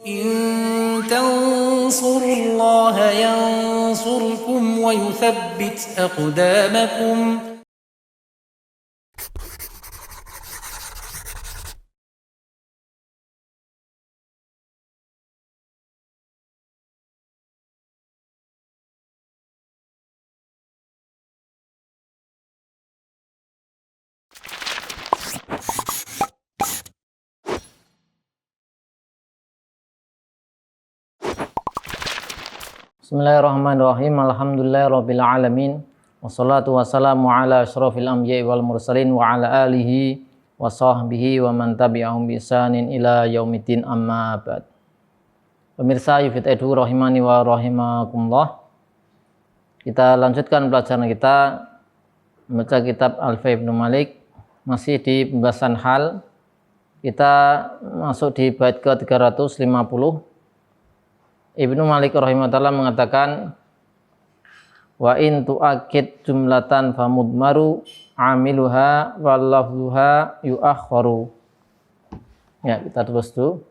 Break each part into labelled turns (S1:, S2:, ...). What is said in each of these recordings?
S1: إن تنصروا الله ينصركم ويثبت أقدامكم.
S2: Bismillahirrahmanirrahim. Alhamdulillahirabbil alamin. Wassalatu wassalamu ala asyrofil anbiya'i wal mursalin wa ala alihi wa sahbihi wa man tabi'ahum bi ihsanin ila yaumiddin, amma ba'd. Pemirsa Yufid Edu rahimani wa rahimakumullah. Kita lanjutkan pelajaran kita membaca kitab Alfiya Ibnu Malik, masih di pembahasan hal. Kita masuk di bait ke-350. Ibnu Malik rahimahullah mengatakan, wa in tu'akid jumlatan famudmaru amiluha wallafzuha yu'akhkharu. Ya, kita terus dulu.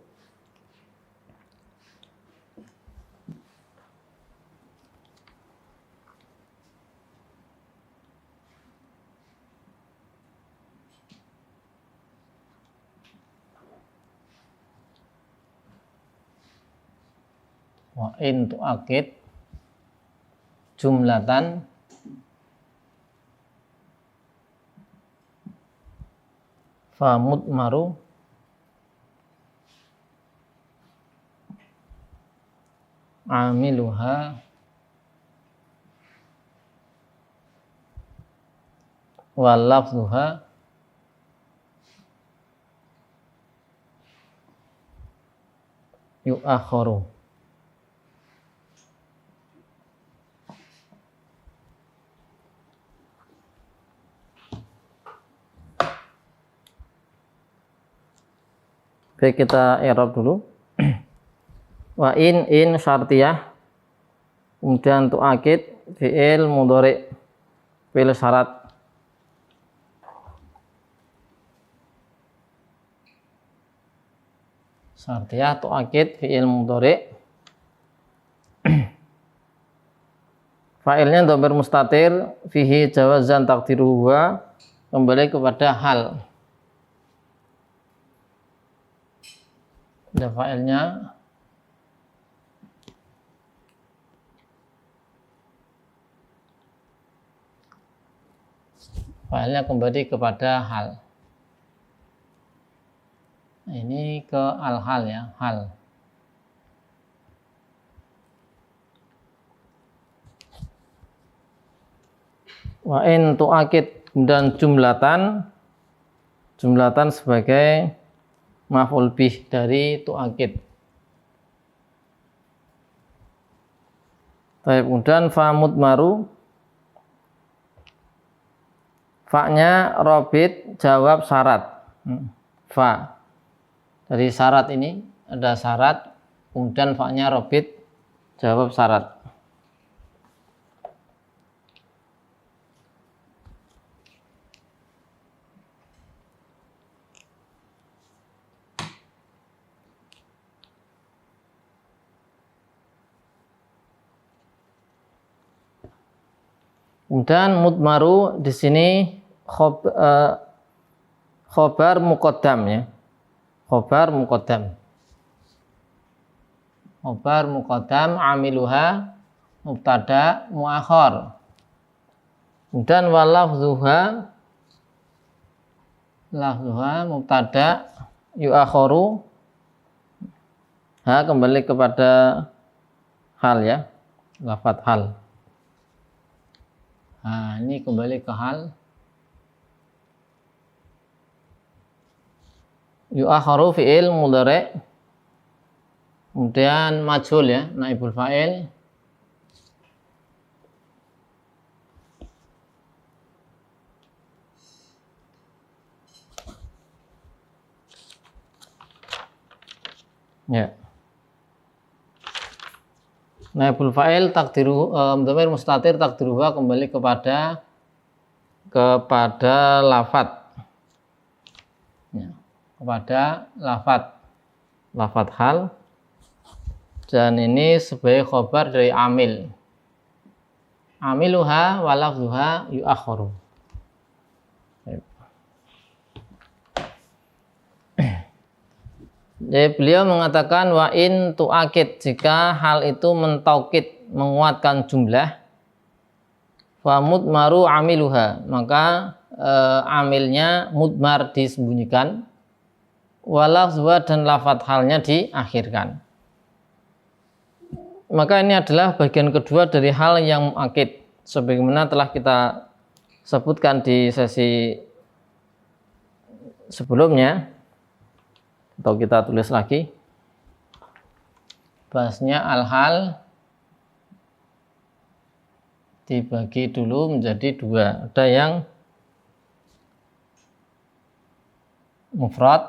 S2: Wa in tu'akid jumlatan famudmaru amiluha walafzuha yu'akhkharu. Baik, kita i'rab dulu. Wa in syartiyah, kemudian tu'akid fi'il mudhari' fi'il syarat. Syartiyah tu'akid fi'il mudhari'. Fa'ilnya dhamir mustatir fihi jawazan taqdiruhu huwa, kembali kepada hal. Ada fa'ilnya kembali kepada hal. Nah, ini ke al-hal ya, hal. Wa in tu'akid dan jumlatan sebagai maf'ul bih dari tu'akid. Baik, kemudian fa mudmaru, fa-nya robit jawab syarat. Fa dari syarat ini ada syarat, kemudian fa-nya robit jawab syarat. Kemudian mudmaru di sini khobar muqaddam ya. Khobar muqaddam amiluha mubtada muakhar. Kemudian walafzuha mubtada yuakharu. Kembali kepada hal ya, lafadz hal. Ini kembali ke hal. Yu'akharu fi'il mudhari', kemudian majhul ya, naibul fa'il. Ya. Naibul fa'il takdiru dhamir mustatir takdiruha, kembali kepada lafadz ya, kepada lafadz hal. dan ini sebagai khobar dari amil. Amiluha wa lafzuha yu'akharu. Jadi beliau mengatakan wa in tu'akid, jika hal itu mentaukid, menguatkan jumlah, fa mudmaru amiluha, maka amilnya mudmar disembunyikan, wa lafzuha dan lafadz halnya diakhirkan. Maka ini adalah bagian kedua dari hal yang mu'akid, sebagaimana telah kita sebutkan di sesi sebelumnya, atau kita tulis lagi. Bahasnya al-hal dibagi dulu menjadi dua. Ada yang mufrad,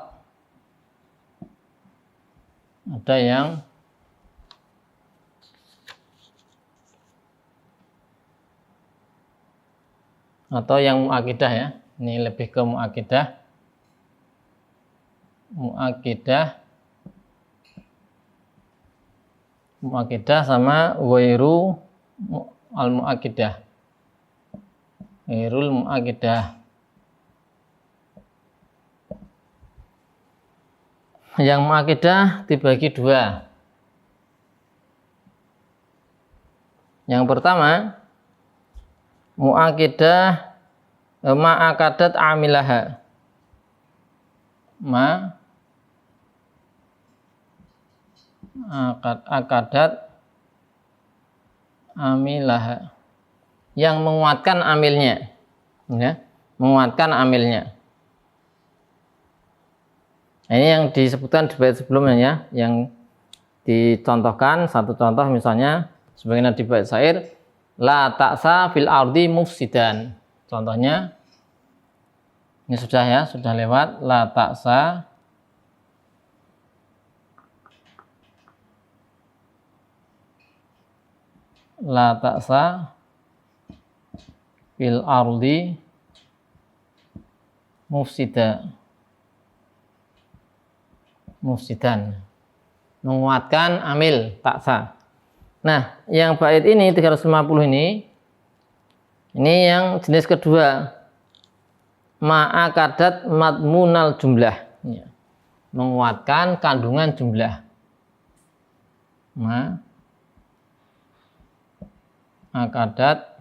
S2: ada yang atau yang muakidah ya. Ini lebih ke muakidah. Muakidah sama ghairu al-muakidah. Ghairul muakidah. Yang muakidah dibagi dua. Yang pertama, muakidah ma'akadat amilaha. Akadat amilaha, yang menguatkan amilnya, ya, menguatkan amilnya. Ini yang disebutkan di bait sebelumnya ya, yang dicontohkan. Satu contoh misalnya sebagaimana di bait syair, la ta'sa fil ardi mufsidan. Contohnya ini sudah ya, sudah lewat. La ta'sa fil ardi mufsidan, menguatkan amil ta'sa. Nah, yang bait ini 350 ini yang jenis kedua, ma'akadat madmunal jumlah, ya, menguatkan kandungan jumlah. Ma'akadat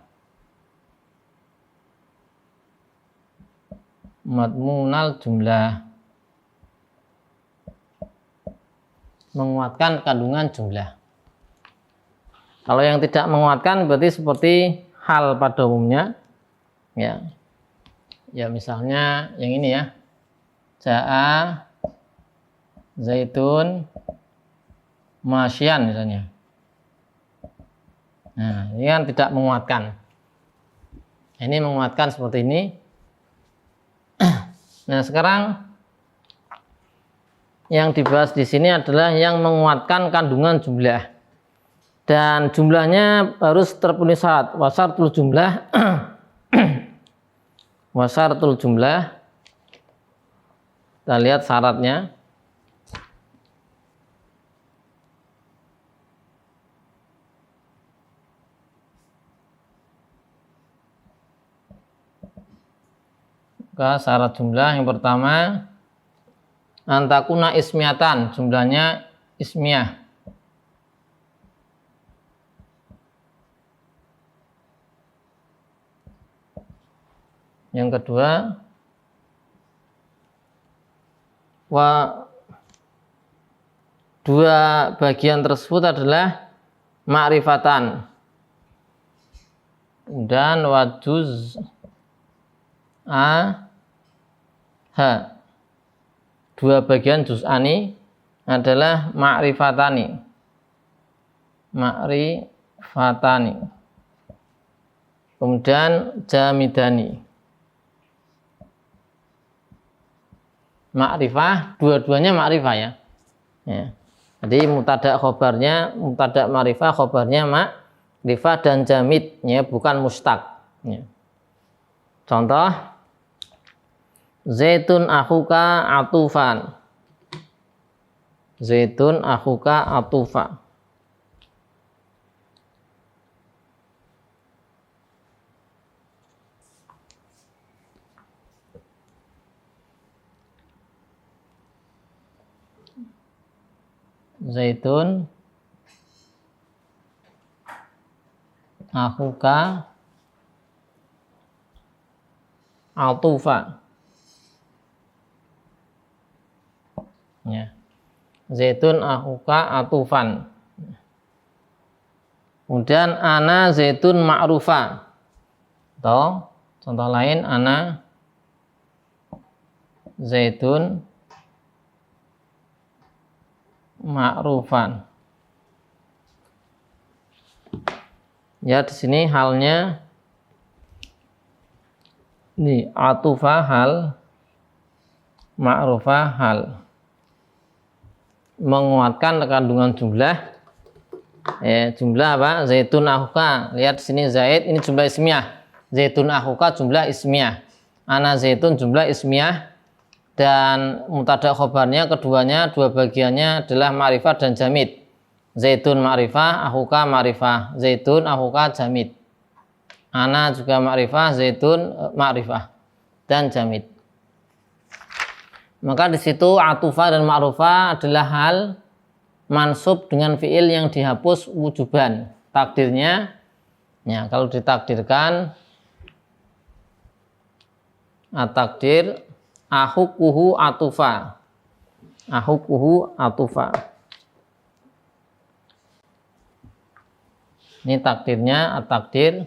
S2: madmunal jumlah, menguatkan kandungan jumlah. Kalau yang tidak menguatkan berarti seperti hal pada umumnya, ya. Ya misalnya yang ini ya, ja'a zaitun masyian misalnya. Nah, ini kan tidak menguatkan. Ini menguatkan seperti ini. Nah, sekarang yang dibahas di sini adalah yang menguatkan kandungan jumlah. Dan jumlahnya harus terpenuhi syarat. Wasartul jumlah wasartul jumlah, kita lihat syaratnya. Syarat jumlah yang pertama, antakuna ismiatan, jumlahnya ismiyah. Yang kedua, dua bagian tersebut adalah ma'rifatan dan wajuz dua bagian juz'ani adalah ma'rifatani. Kemudian jamidani. Ma'rifah, dua-duanya ma'rifah ya. Jadi mubtada khobarnya, mubtada ma'rifah, khobarnya ma'rifah dan jamid, ya, bukan mustaq. Ya. Contoh, zaitun akhuka atufan. Zaitun akhuka atufa. Zaitun akhuka atufa. Ya. Zaitun akhuka atufan. Kemudian ana zaitun ma'rufa. Atau contoh lain, ana zaitun ma'rufan. Ya, di sini halnya ini atufa hal, ma'rufa hal. Menguatkan kandungan jumlah. Jumlah apa? Zaitun akhuka. Lihat di sini zaid, ini jumlah ismiyah. Zaitun akhuka jumlah ismiyah. Ana zaitun jumlah ismiyah. Dan mubtada khobarnya keduanya, dua bagiannya adalah ma'rifah dan jamid. Zaitun ma'rifah, akhuka ma'rifah. Zaitun akhuka jamid. Ana juga ma'rifah, zaitun ma'rifah dan jamid. Maka di situ atufa dan ma'rufah adalah hal mansub dengan fiil yang dihapus wujuban. Takdirnya, ya, kalau ditakdirkan at-takdir ahukuhu atufa. Ahukuhu atufa. Ini takdirnya at-takdir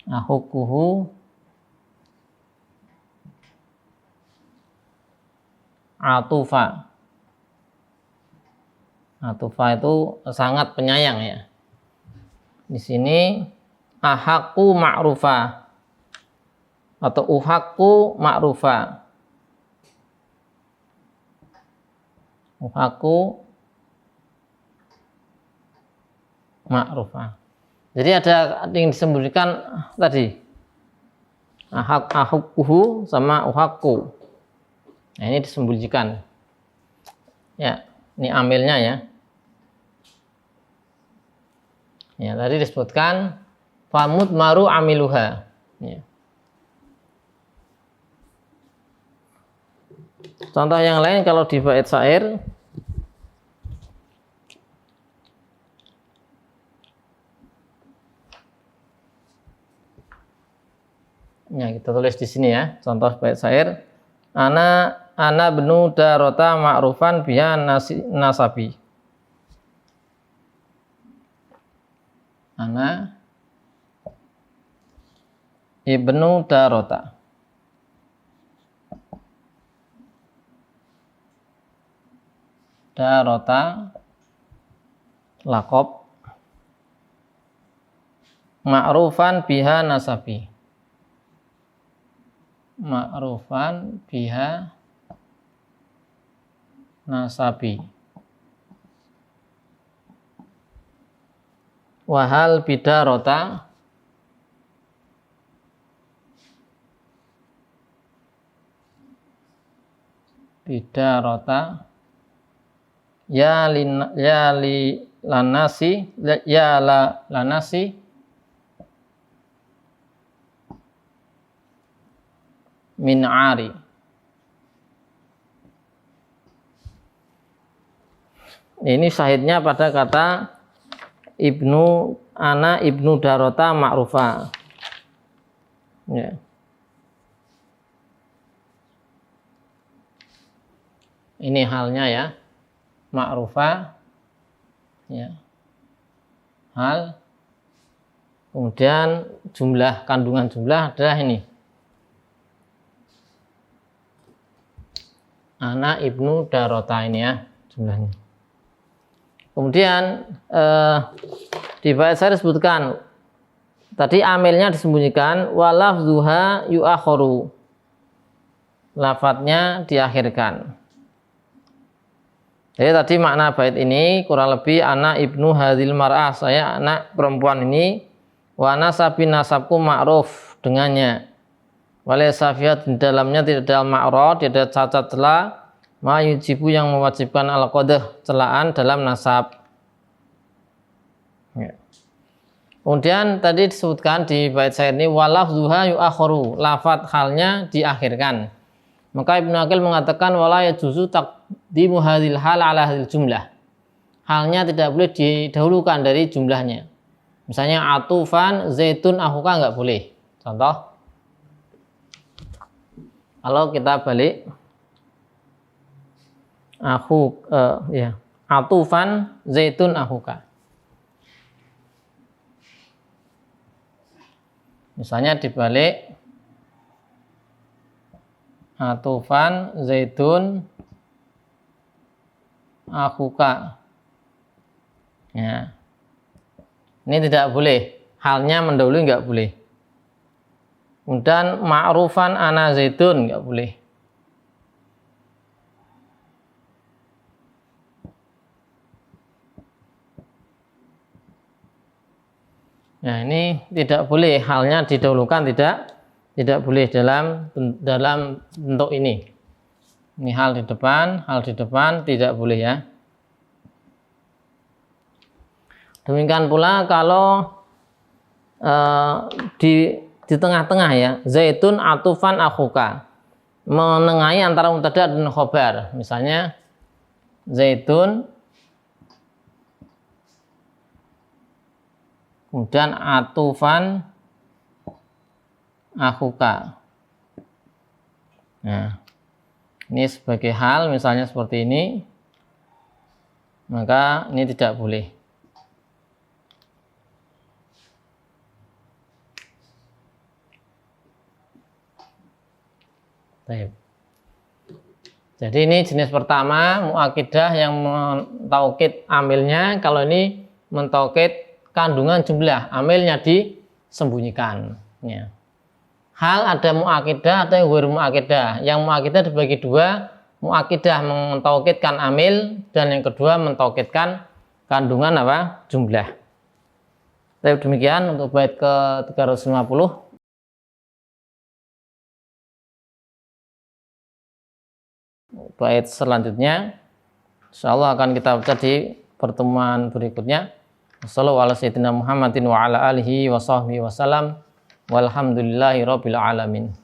S2: ahukuhu atufa. Atufa itu sangat penyayang ya. Di sini ahaku ma'rufa atau uhaku ma'rufa. Uhaku ma'rufa. Jadi ada yang disembunyikan tadi. Ahukuhu sama uhaku. Nah, ini disembunyikan. Ya, ini amilnya ya. Ya, tadi disebutkan famud maru amiluha. Ya. Contoh yang lain kalau di bait syair, ya, kita tulis di sini ya. Contoh bait syair, ana benu darota ma'rufan biha nasabi. Ana ibnu darota. Darota lakob ma'rufan biha nasabi. Ma'rufan biha nasabi. Wahal bidarota ya lanasi min ari. Ini syahidnya pada kata ana ibnu darota ma'rufa. Ya. Ini halnya ya, ma'rufa, ya, hal. Kemudian jumlah, kandungan jumlah adalah ini. Ana ibnu darota ini ya jumlahnya. Kemudian di bait saya disebutkan tadi amilnya disembunyikan, walafzuha yu'akharu. Lafadznya diakhirkan. Jadi tadi makna bait ini kurang lebih ana ibnu hadhil mar'ah, saya anak perempuan ini, wa nasabi nasabku ma'ruf dengannya. Walaysa fiha di dalamnya tidak ada ma'rad, tidak ada cacat celah, ma yujibu yang mewajibkan al-qadah celaan dalam nasab. Ya. Kemudian tadi disebutkan di bait syair ini walafzuha yu'akharu, lafadz halnya diakhirkan. Maka Ibnu Aqil mengatakan wala yajuzu taqdimu hadhil hal ala hadhil jumlah. Halnya tidak boleh didahulukan dari jumlahnya. Misalnya atufan zaitun akhuka enggak boleh. Contoh, kalau kita balik atufan zaitun akhuka. Misalnya dibalik atufan zaitun akhuka. Ya. Ini tidak boleh. Halnya mendahului enggak boleh. Kemudian ma'rufan ana zaitun enggak boleh. Nah, ini tidak boleh, halnya didahulukan tidak boleh dalam bentuk ini. Ini hal di depan tidak boleh ya. Demikian pula kalau di tengah-tengah ya, zaitun atufan akhuka, menengahi antara mubtada dan khobar. Misalnya zaitun kemudian atufan akhuka. Nah, ini sebagai hal misalnya seperti ini, maka ini tidak boleh. Baik. Jadi ini jenis pertama muakidah yang mentaukid amilnya. Kalau ini mentaukid kandungan jumlah, amilnya disembunyikan. Ya. Hal ada muakidah atau yang muakidah. Yang muakidah dibagi dua, muakidah mentaukidkan amil dan yang kedua mentaukidkan kandungan apa? Jumlah. Tapi demikian untuk bait ke 350. Bait selanjutnya insyaallah akan kita baca di pertemuan berikutnya. Wassalamualaikum warahmatullahi wabarakatuh. Walhamdulillahi rabbil alamin.